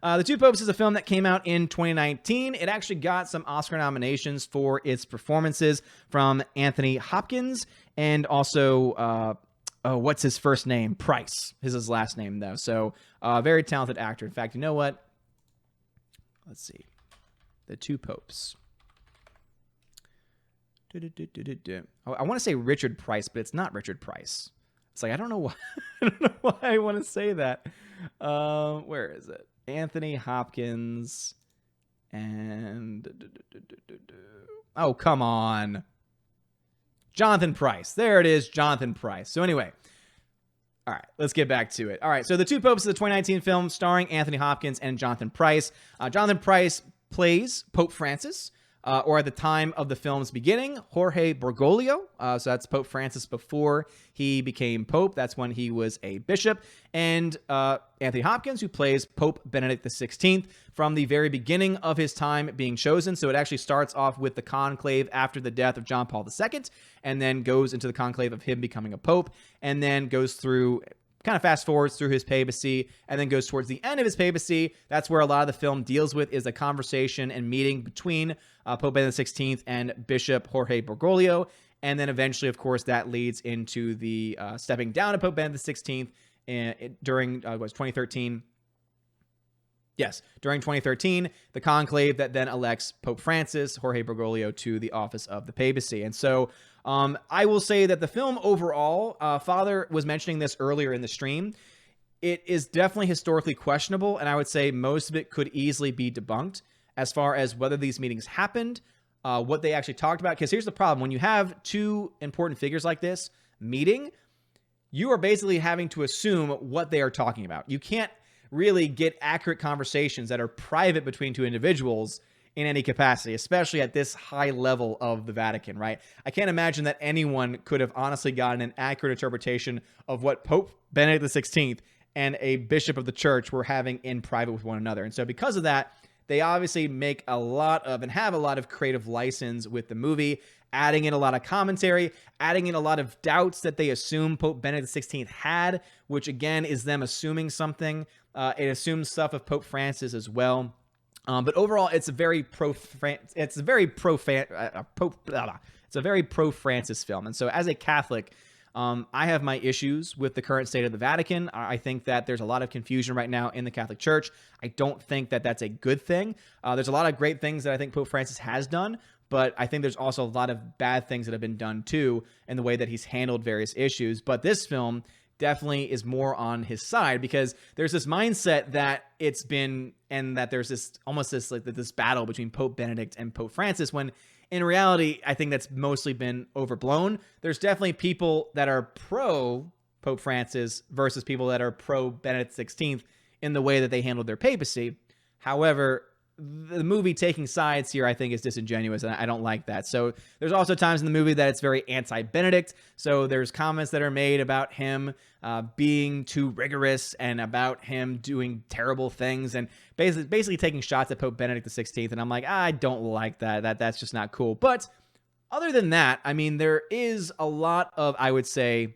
The Two Popes is a film that came out in 2019. It actually got some Oscar nominations for its performances from Anthony Hopkins and also, what's his first name? Price is his last name, though. So, very talented actor. In fact, you know what? Let's see. The Two Popes. I want to say Richard Price, but it's not Richard Price. It's like, I don't know why. I don't know why I want to say that. Where is it? Anthony Hopkins and oh, come on. Jonathan Pryce. There it is, Jonathan Pryce. So anyway, all right, let's get back to it. All right, so The Two Popes is a 2019 film starring Anthony Hopkins and Jonathan Pryce. Jonathan Pryce plays Pope Francis, or at the time of the film's beginning, Jorge Bergoglio. So that's Pope Francis before he became Pope. That's when he was a bishop. And Anthony Hopkins, who plays Pope Benedict XVI from the very beginning of his time being chosen. So it actually starts off with the conclave after the death of John Paul II, and then goes into the conclave of him becoming a pope, and then goes through, kind of fast forwards through his papacy, and then goes towards the end of his papacy. That's where a lot of the film deals with, is a conversation and meeting between Pope Benedict XVI and Bishop Jorge Bergoglio. And then eventually, of course, that leads into the stepping down of Pope Benedict XVI during 2013. Yes, during 2013, the conclave that then elects Pope Francis, Jorge Bergoglio, to the office of the papacy. And so I will say that the film overall, Father was mentioning this earlier in the stream, it is definitely historically questionable, and I would say most of it could easily be debunked as far as whether these meetings happened, what they actually talked about. Because here's the problem. When you have two important figures like this meeting, you are basically having to assume what they are talking about. You can't really get accurate conversations that are private between two individuals in any capacity, especially at this high level of the Vatican, right? I can't imagine that anyone could have honestly gotten an accurate interpretation of what Pope Benedict XVI and a bishop of the church were having in private with one another. And so because of that, they obviously make a lot of and have a lot of creative license with the movie, adding in a lot of commentary, adding in a lot of doubts that they assume Pope Benedict XVI had, which again is them assuming something. It assumes stuff of Pope Francis as well. But overall, it's a very pro-Francis film. And so as a Catholic, I have my issues with the current state of the Vatican. I think that there's a lot of confusion right now in the Catholic Church. I don't think that that's a good thing. There's a lot of great things that I think Pope Francis has done, but I think there's also a lot of bad things that have been done too in the way that he's handled various issues. But this film definitely is more on his side, because there's this mindset that it's been, and that there's this almost this like this battle between Pope Benedict and Pope Francis, when in reality, I think that's mostly been overblown. There's definitely people that are pro Pope Francis versus people that are pro Benedict XVI in the way that they handled their papacy. However, the movie taking sides here, I think, is disingenuous, and I don't like that. So there's also times in the movie that it's very anti-Benedict. So there's comments that are made about him being too rigorous and about him doing terrible things and basically taking shots at Pope Benedict XVI. And I'm like, I don't like that. That's just not cool. But other than that, I mean, there is a lot of, I would say,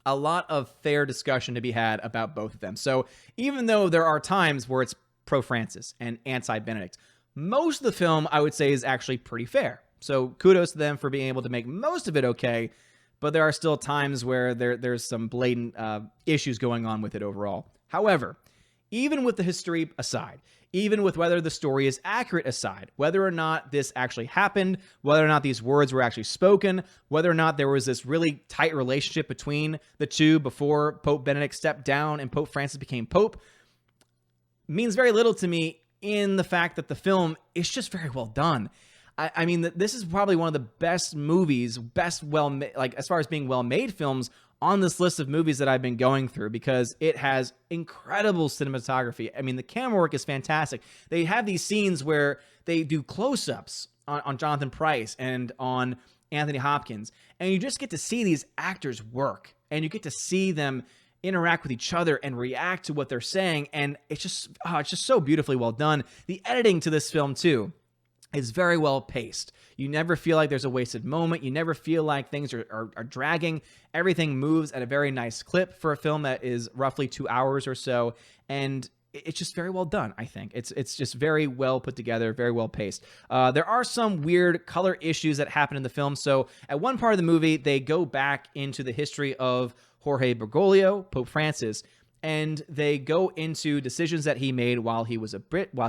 a lot of fair discussion to be had about both of them. So even though there are times where it's pro-Francis and anti-Benedict, most of the film, I would say, is actually pretty fair. So kudos to them for being able to make most of it okay, but there are still times where there's some blatant issues going on with it overall. However, even with the history aside, even with whether the story is accurate aside, whether or not this actually happened, whether or not these words were actually spoken, whether or not there was this really tight relationship between the two before Pope Benedict stepped down and Pope Francis became Pope, means very little to me in the fact that the film is just very well done. I mean, this is probably one of the best movies, as far as being well-made films on this list of movies that I've been going through, because it has incredible cinematography. I mean, the camera work is fantastic. They have these scenes where they do close-ups on Jonathan Pryce and on Anthony Hopkins, and you just get to see these actors work, and you get to see them interact with each other and react to what they're saying, and it's just so beautifully well done. The editing to this film too is very well paced. You never feel like there's a wasted moment. You never feel like things are dragging. Everything moves at a very nice clip for a film that is roughly 2 hours or so, and it's just very well done, I think. It's just very well put together, very well paced. There are some weird color issues that happen in the film. So at one part of the movie, they go back into the history of Jorge Bergoglio, Pope Francis, and they go into decisions that he made while he was a priest, while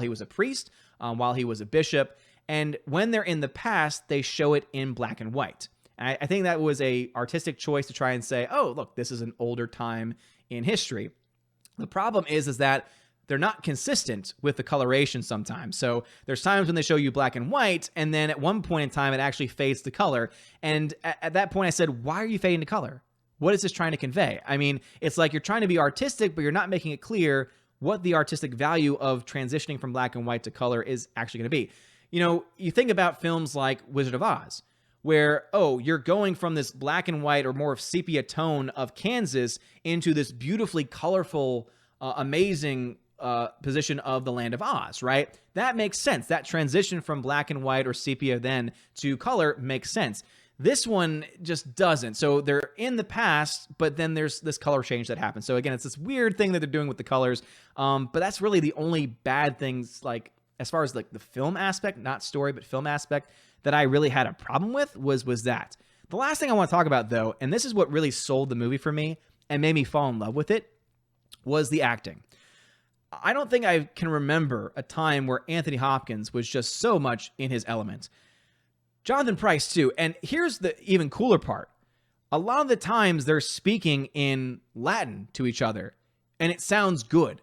he was a bishop. And when they're in the past, they show it in black and white. I think that was a artistic choice to try and say, oh, look, this is an older time in history. The problem is that they're not consistent with the coloration sometimes. So there's times when they show you black and white, and then at one point in time, it actually fades to color. And at that point, I said, why are you fading to color? What is this trying to convey? I mean, it's like you're trying to be artistic, but you're not making it clear what the artistic value of transitioning from black and white to color is actually going to be. You know, you think about films like Wizard of Oz, where, oh, you're going from this black and white or more of sepia tone of Kansas into this beautifully colorful, amazing position of the Land of Oz, right? That makes sense. That transition from black and white or sepia then to color makes sense. This one just doesn't. So they're in the past, but then there's this color change that happens. So again, it's this weird thing that they're doing with the colors. But that's really the only bad things, like as far as like the film aspect, not story, but film aspect, that I really had a problem with was that. The last thing I want to talk about, though, and this is what really sold the movie for me and made me fall in love with it, was the acting. I don't think I can remember a time where Anthony Hopkins was just so much in his element. Jonathan Pryce, too. And here's the even cooler part. A lot of the times they're speaking in Latin to each other, and it sounds good.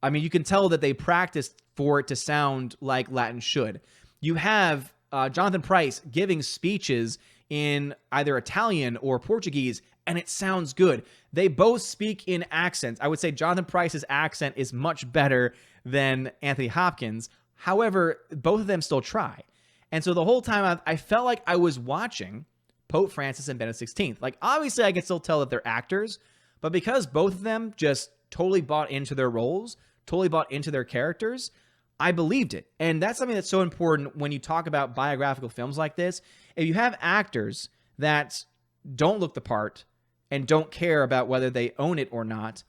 I mean, you can tell that they practiced for it to sound like Latin should. You have Jonathan Pryce giving speeches in either Italian or Portuguese, and it sounds good. They both speak in accents. I would say Jonathan Pryce's accent is much better than Anthony Hopkins. However, both of them still try. And so the whole time I felt like I was watching Pope Francis and Benedict XVI. Like, obviously, I can still tell that they're actors, but because both of them just totally bought into their roles, totally bought into their characters, I believed it. And that's something that's so important when you talk about biographical films like this. If you have actors that don't look the part and don't care about whether they own it or not,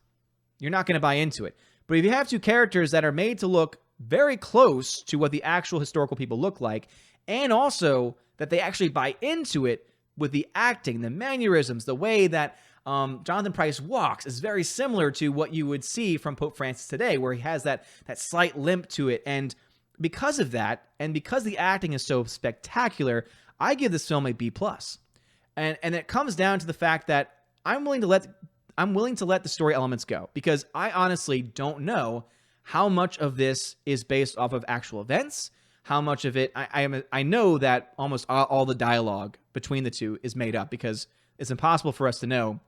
you're not going to buy into it. But if you have two characters that are made to look very close to what the actual historical people look like, and also that they actually buy into it with the acting, the mannerisms, the way that Jonathan Pryce walks is very similar to what you would see from Pope Francis today, where he has that slight limp to it. And because of that, and because the acting is so spectacular, I give this film a B+. And it comes down to the fact that I'm willing to let the story elements go, because I honestly don't know how much of this is based off of actual events. How much of it, I know that almost all the dialogue between the two is made up, because it's impossible for us to know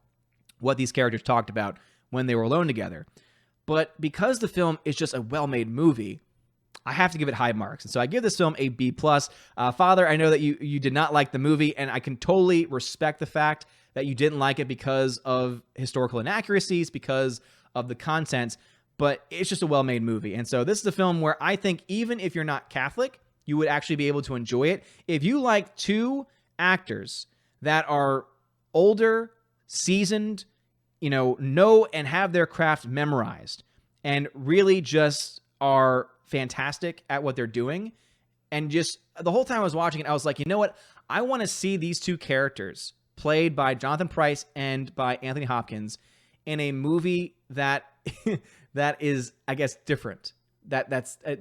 what these characters talked about when they were alone together. But because the film is just a well-made movie, I have to give it high marks. And so I give this film a B+. Father, I know that you did not like the movie, and I can totally respect the fact that you didn't like it because of historical inaccuracies, because of the content, but it's just a well-made movie. And so this is a film where I think even if you're not Catholic, you would actually be able to enjoy it. If you like two actors that are older, seasoned, know and have their craft memorized, and really just are fantastic at what they're doing, and just the whole time I was watching it, I was like, you know what? I want to see these two characters played by Jonathan Pryce and by Anthony Hopkins in a movie that that is, I guess, different. That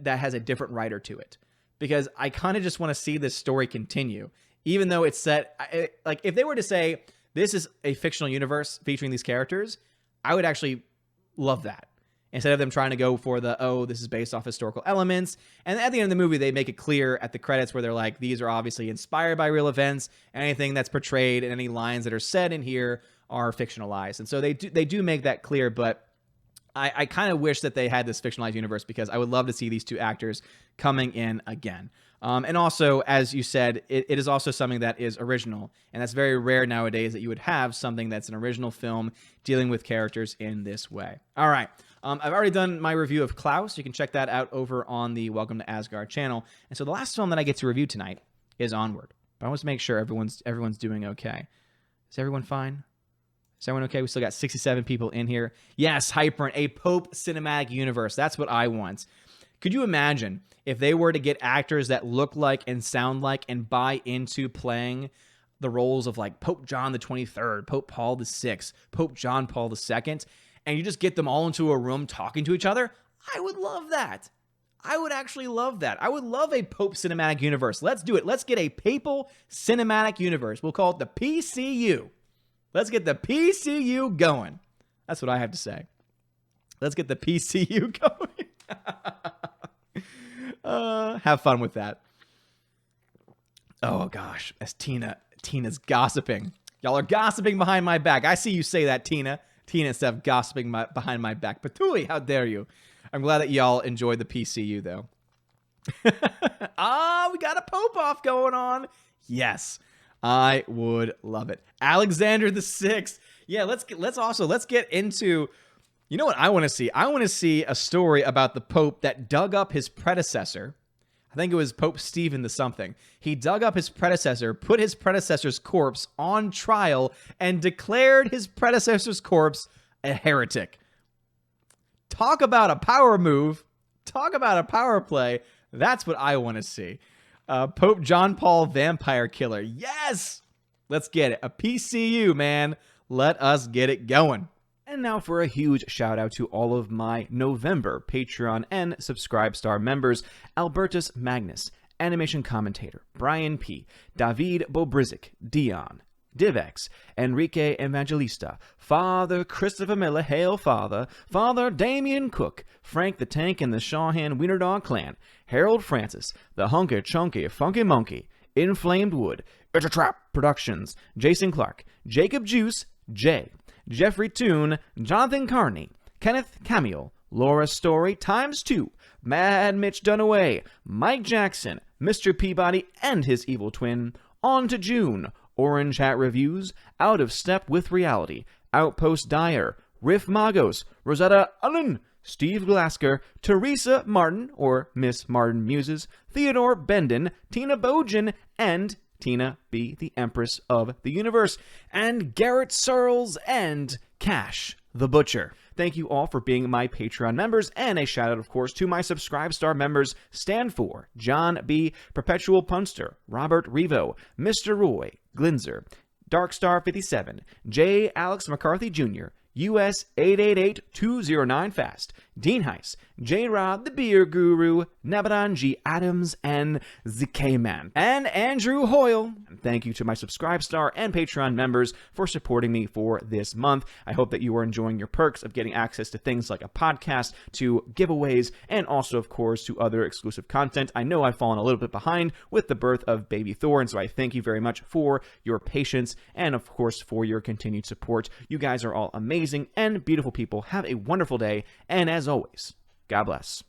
has a different writer to it, because I kind of just want to see this story continue, even though it's set. Like, if they were to say this is a fictional universe featuring these characters, I would actually love that, instead of them trying to go for this is based off historical elements. And at the end of the movie, they make it clear at the credits where they're like, these are obviously inspired by real events. Anything that's portrayed and any lines that are said in here are fictionalized. And so they do make that clear, but I kind of wish that they had this fictionalized universe, because I would love to see these two actors coming in again. And also, as you said, it is also something that is original. And that's very rare nowadays, that you would have something that's an original film dealing with characters in this way. All right. I've already done my review of Klaus. You can check that out over on the Welcome to Asgard channel. And so the last film that I get to review tonight is Onward. But I want to make sure everyone's doing okay. Is everyone fine? Is everyone okay? We still got 67 people in here. Yes, Hypern, a Pope cinematic universe. That's what I want. Could you imagine if they were to get actors that look like and sound like and buy into playing the roles of like Pope John the 23rd, Pope Paul the 6th, Pope John Paul the 2nd, and you just get them all into a room talking to each other? I would love that. I would actually love that. I would love a Pope cinematic universe. Let's do it. Let's get a papal cinematic universe. We'll call it the PCU. Let's get the PCU going. That's what I have to say. Let's get the PCU going. Have fun with that. Oh gosh, as Tina's gossiping. Y'all are gossiping behind my back. I see you say that, Tina. Tina and Steph gossiping behind my back. Patooey, how dare you? I'm glad that y'all enjoyed the PCU though. We got a Pope off going on. Yes. I would love it. Alexander the Sixth. Yeah, let's get into, you know what I want to see? I want to see a story about the Pope that dug up his predecessor. I think it was Pope Stephen the something. He dug up his predecessor, put his predecessor's corpse on trial, and declared his predecessor's corpse a heretic. Talk about a power move. Talk about a power play. That's what I want to see. Pope John Paul Vampire Killer. Yes! Let's get it. A PCU, man. Let us get it going. And now for a huge shout out to all of my November Patreon and Subscribestar members: Albertus Magnus, Animation Commentator, Brian P., David Bobrizik, Dion, Divex, Enrique Evangelista, Father Christopher Miller, Hail Father, Father Damian Cook, Frank the Tank and the Shawhan Wiener Dog Clan, Harold Francis, the Hunky Chunky Funky Monkey, Inflamed Wood, It's a Trap Productions, Jason Clark, Jacob Juice, Jay, Jeffrey Toon, Jonathan Carney, Kenneth Camille, Laura Story ×2, Mad Mitch Dunaway, Mike Jackson, Mr. Peabody and his evil twin, On to June, Orange Hat Reviews, Out of Step with Reality, Outpost Dyer, Riff Magos, Rosetta Allen, Steve Glasker, Teresa Martin, or Miss Martin Muses, Theodore Bendon, Tina Bojan, and Tina B., the Empress of the Universe, and Garrett Searles, and Cash the Butcher. Thank you all for being my Patreon members, and a shout out, of course, to my Subscribestar members: Stand For, John B., Perpetual Punster, Robert Revo, Mr. Roy, Glinzer, Darkstar57, J. Alex McCarthy Jr., US 888209 Fast, Dean Heiss, J. Rod the Beer Guru, Nabadan G. Adams, and ZK-Man, and Andrew Hoyle. Thank you to my Subscribestar and Patreon members for supporting me for this month. I hope that you are enjoying your perks of getting access to things like a podcast, to giveaways, and also, of course, to other exclusive content. I know I've fallen a little bit behind with the birth of Baby Thor, and so I thank you very much for your patience and, of course, for your continued support. You guys are all amazing and beautiful people. Have a wonderful day, and as always, God bless.